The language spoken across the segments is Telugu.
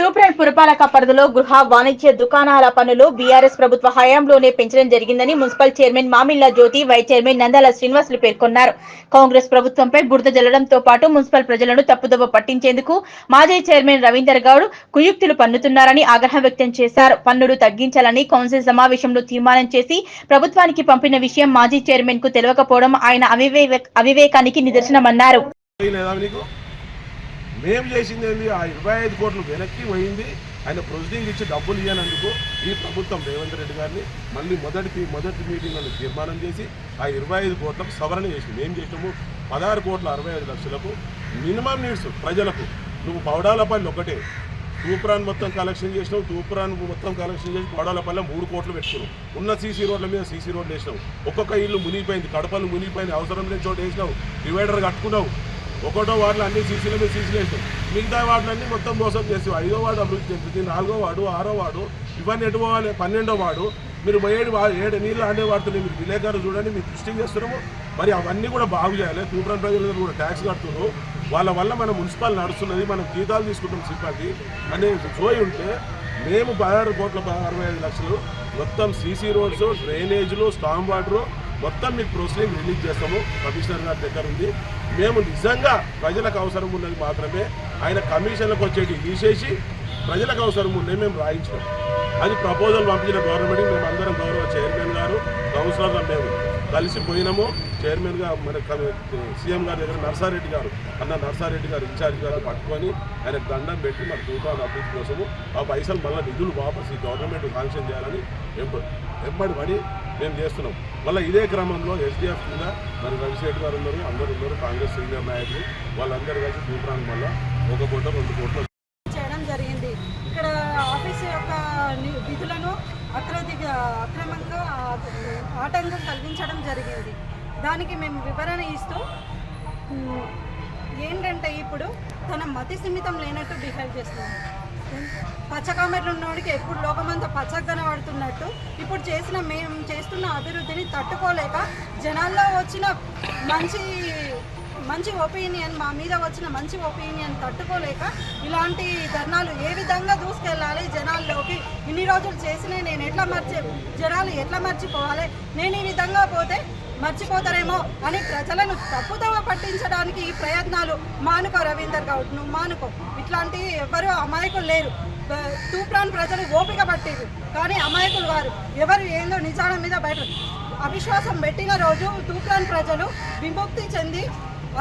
తూప్రాన్ పురపాలక పరిధిలో గృహ వాణిజ్య దుకాణాల పన్నులు బీఆర్ఎస్ ప్రభుత్వ హయాంలోనే పెంచడం జరిగిందని మున్సిపల్ చైర్మన్ మామిళ్ల జ్యోతి, వైస్ చైర్మన్ నందాల శ్రీనివాసులు పేర్కొన్నారు. కాంగ్రెస్ ప్రభుత్వంపై బురద జల్లడంతో పాటు మున్సిపల్ ప్రజలను తప్పుదోవ పట్టించేందుకు మాజీ చైర్మన్ రవీందర్ గౌడ్ కుయుక్తులు పన్నుతున్నారని ఆగ్రహం వ్యక్తం చేశారు. పన్నులు తగ్గించాలని కౌన్సిల్ సమావేశంలో తీర్మానం చేసి ప్రభుత్వానికి పంపిన విషయం మాజీ చైర్మన్ కు తెలియకపోవడం ఆయన అవివేకానికి నిదర్శనమన్నారు. మేము చేసింది ఏంది, ఆ 25 కోట్లు వెనక్కి పోయింది. ఆయన ప్రొసీడింగ్ ఇచ్చి డబ్బులు ఇవ్వనందుకు ఈ ప్రభుత్వం రేవంత్ రెడ్డి గారిని మళ్ళీ మొదటి మీటింగ్లో తీర్మానం చేసి ఆ 25 కోట్లకు సవరణ చేసింది. ఏం చేసినాము, 16 కోట్ల 65 లక్షలకు మినిమం నీడ్స్ ప్రజలకు. నువ్వు పౌడాలపల్లి ఒకటే తూప్రాన్ మొత్తం కలెక్షన్ చేసినావు, తూప్రాన్ మొత్తం కలెక్షన్ చేసి పౌడాలపల్లి 3 కోట్లు పెట్టుకున్నావు. ఉన్న సీసీ రోడ్ల మీద సీసీ రోడ్లు వేసినావు. ఒక్కొక్క ఇల్లు మునిగిపోయింది, కడపలు మునిగిపోయింది, అవసరం లేని చోటు వేసినావు. డివైడర్ కట్టుకున్నావు. ఒకటో వార్డులు అన్ని సీసీల మీద సీసీలు వేసినావు. మిగతా వార్డులన్నీ మొత్తం మోసం చేసావు. 5వ వార్డు అభివృద్ధి చెందుతుంది, 4వ వార్డు, 6వ వార్డు, ఇవన్నీ ఎటు పోవాలి. 12వ వార్డు మీరు 7 నీళ్ళు ఆడే వాడుతున్నాయి. మీరు విలేకరులు చూడండి, మీరు దృష్టి చేస్తున్నాము. మరి అవన్నీ కూడా బాగు చేయాలి. తూప్రాన్ ప్రజల కూడా ట్యాక్స్ కడుతున్నారు. వాళ్ళ వల్ల మన మున్సిపల్ నడుస్తున్నది, మనం జీతాలు తీసుకుంటాం సిబ్బంది అనే సోయి ఉంటే మేము 16 కోట్ల 65 లక్షలు మొత్తం సీసీ రోడ్స్, డ్రైనేజీలు, స్టామ్ వాటరు మొత్తం మీకు ప్రొసీడింగ్ రిలీజ్ చేస్తాము. కమిషనర్ గారి దగ్గర ఉంది. మేము నిజంగా ప్రజలకు అవసరం ఉన్నది మాత్రమే ఆయన కమిషన్లకు వచ్చేటి తీసేసి ప్రజలకు అవసరం ఉన్నది మేము రాయించాం. అది ప్రపోజల్ పంపించిన గవర్నమెంట్కి మేము అందరం గౌరవ చైర్మన్ గారు, కౌన్సిలర్లు మేము కలిసి పోయినాము. చైర్మన్గా మన సీఎం గారి దగ్గర నర్సారెడ్డి గారు ఇన్ఛార్జ్ గారు పట్టుకొని ఆయన దండం పెట్టి మన తూప్రాన్ అభివృద్ధి కోసము ఆ పైసలు మళ్ళీ నిధులు వాపస్ ఈ గవర్నమెంట్ శాంక్షన్ చేయాలని వెంబడి పడి మేము చేస్తున్నాం. మళ్ళీ ఇదే క్రమంలో ఎస్డిఎఫ్ కింద మరి రవిశేఖర్ గారు ఉన్నారు, అందరు ఉన్నారు, కాంగ్రెస్ సీనియర్ నాయకులు, వాళ్ళందరూ కలిసి తూప్రాన్ మళ్ళీ 1 కోట్ల 2 కోట్ల చేయడం జరిగింది. ఇక్కడ ఆఫీసు యొక్క విధులను అక్రమంగా ఆటంకం కలిగించడం జరిగింది. దానికి మేము వివరణ ఇస్తూ ఏంటంటే ఇప్పుడు తన మతి స్థిమితం లేనట్టు బిహేవ్ చేస్తున్నాం. పచ్చకామెర్లు ఉన్నవాడికి ఎప్పుడు లోకమంతా పచ్చగా పడుతున్నట్టు ఇప్పుడు మేము చేస్తున్న అభివృద్ధిని తట్టుకోలేక జనాల్లో వచ్చిన మంచి ఒపీనియన్, మా మీద వచ్చిన మంచి ఒపీనియన్ తట్టుకోలేక ఇలాంటి ధర్నాలు ఏ విధంగా దూసుకెళ్ళాలి జనాల్లోకి, ఇన్ని రోజులు చేసినా జనాలు ఎట్లా మర్చిపోవాలి, నేను ఈ విధంగా పోతే మర్చిపోతారేమో అని ప్రజలను తప్పుదోవ పట్టించడానికి ఈ ప్రయత్నాలు మానుకో రవీందర్ గౌడ్, నువ్వు మానుకో. ఇట్లాంటి ఎవరు అమాయకులు లేరు. తూప్రాన్ ప్రజలు ఓపిక పట్టిరు, కానీ అమాయకులు వారు ఎవరు ఏందో నిజాల మీద బయట అవిశ్వాసం పెట్టిన రోజు తూప్రాన్ ప్రజలు విముక్తి చెంది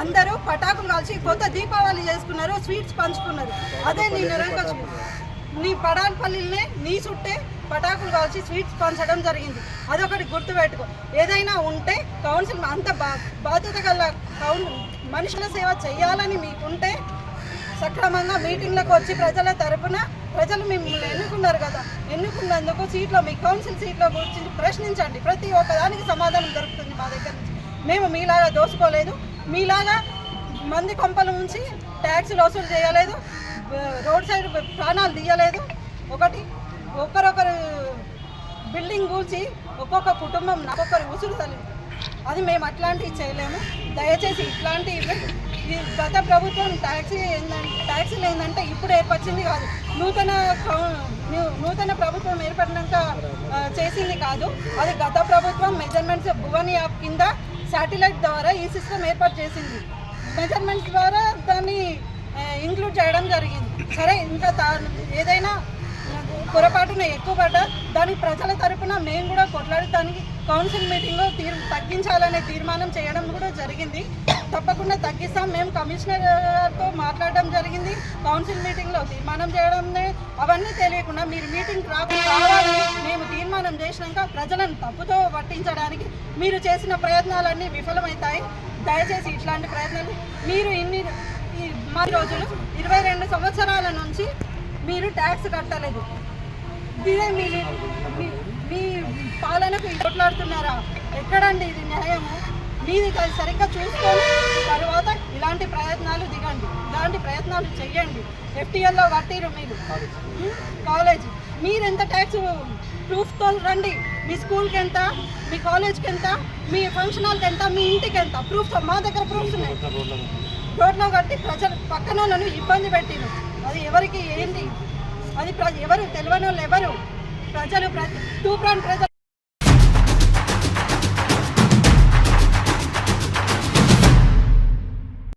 అందరూ పటాకులు కాల్చి కొత్త దీపావళి చేసుకున్నారు, స్వీట్స్ పంచుకున్నారు. అదే నీ పడాన్పల్లినే నీ చుట్టే పటాకులు కాల్చి స్వీట్స్ పంచడం జరిగింది. అదొకటి గుర్తుపెట్టుకో. ఏదైనా ఉంటే కౌన్సిల్ అంత బాధ్యత గల మనుషుల సేవ చేయాలని మీకుంటే సక్రమంగా మీటింగ్లకు వచ్చి ప్రజల తరపున ప్రజలు మిమ్మల్ని ఎన్నుకున్నారు కదా, ఎన్నుకున్నందుకు మీ కౌన్సిల్ సీట్లో గురించి ప్రశ్నించండి. ప్రతి ఒక్కదానికి సమాధానం దొరుకుతుంది మా దగ్గర నుంచి. మేము మీలాగా దోసుకోలేదు, మీలాగా మంది కొంపల నుంచి ట్యాక్సులు వసూలు చేయలేదు, రోడ్ సైడ్ ప్రాణాలు తీయలేదు. ఒకరొకరు బిల్డింగ్ కూల్చి ఒక్కొక్క కుటుంబం ఒక్కొక్కరు ఉసురు తల్లింది. అది మేము అట్లాంటివి చేయలేము. దయచేసి ఇట్లాంటివి గత ప్రభుత్వం ట్యాక్సీలు ఏంటంటే ఇప్పుడు ఏర్పరిచింది కాదు, నూతన ప్రభుత్వం ఏర్పడినాక చేసింది కాదు. అది గత ప్రభుత్వం మెజర్మెంట్స్ భువని యాప్ కింద శాటిలైట్ ద్వారా ఈ సిస్టమ్ ఏర్పాటు చేసింది. మెజర్మెంట్స్ ద్వారా దాన్ని ఇంక్లూడ్ చేయడం జరిగింది. సరే, ఇంకా ఏదైనా పొరపాటున ఎక్కువ పడ్డా దానికి ప్రజల తరపున మేము కూడా కొట్లాడి దానికి కౌన్సిల్ మీటింగ్లో తగ్గించాలనే తీర్మానం చేయడం కూడా జరిగింది. తప్పకుండా తగ్గిస్తాం. మేము కమిషనర్తో మాట్లాడడం జరిగింది, కౌన్సిల్ మీటింగ్లో తీర్మానం చేయడం. అవన్నీ తెలియకుండా మీరు మీటింగ్ రావాలని మేము తీర్మానం చేసినాక ప్రజలను తప్పుతో పట్టించడానికి మీరు చేసిన ప్రయత్నాలన్నీ విఫలమవుతాయి. దయచేసి ఇట్లాంటి ప్రయత్నాలు మీరు మా రోజులు 22 సంవత్సరాల నుంచి మీరు ట్యాక్స్ కట్టలేదు. ఇదే మీ పాలనకు కొట్లాడుతున్నారా? ఎక్కడండి ఇది న్యాయము? మీది సరిగ్గా చూసుకొని తర్వాత ఇలాంటి ప్రయత్నాలు దిగండి, ఇలాంటి ప్రయత్నాలు చెయ్యండి. FTLలో కట్టిరు మీరు కాలేజ్, మీరు ఎంత ట్యాక్స్ ప్రూఫ్తో రండి. మీ స్కూల్కి ఎంత, మీ కాలేజ్కి ఎంత, మీ ఫంక్షన్ హాల్కి ఎంత, మీ ఇంటికి ఎంత ప్రూఫ్తో. మా దగ్గర ప్రూఫ్స్ ఉన్నాయి. రోడ్లో కట్టి ప్రజలు పక్కన ఇబ్బంది పెట్టిరు. అది ఎవరికి ఏంటి అది ఎవరు తెలియని వాళ్ళు ఎవరు ప్రజలు తూప్రాన్ ప్రజలు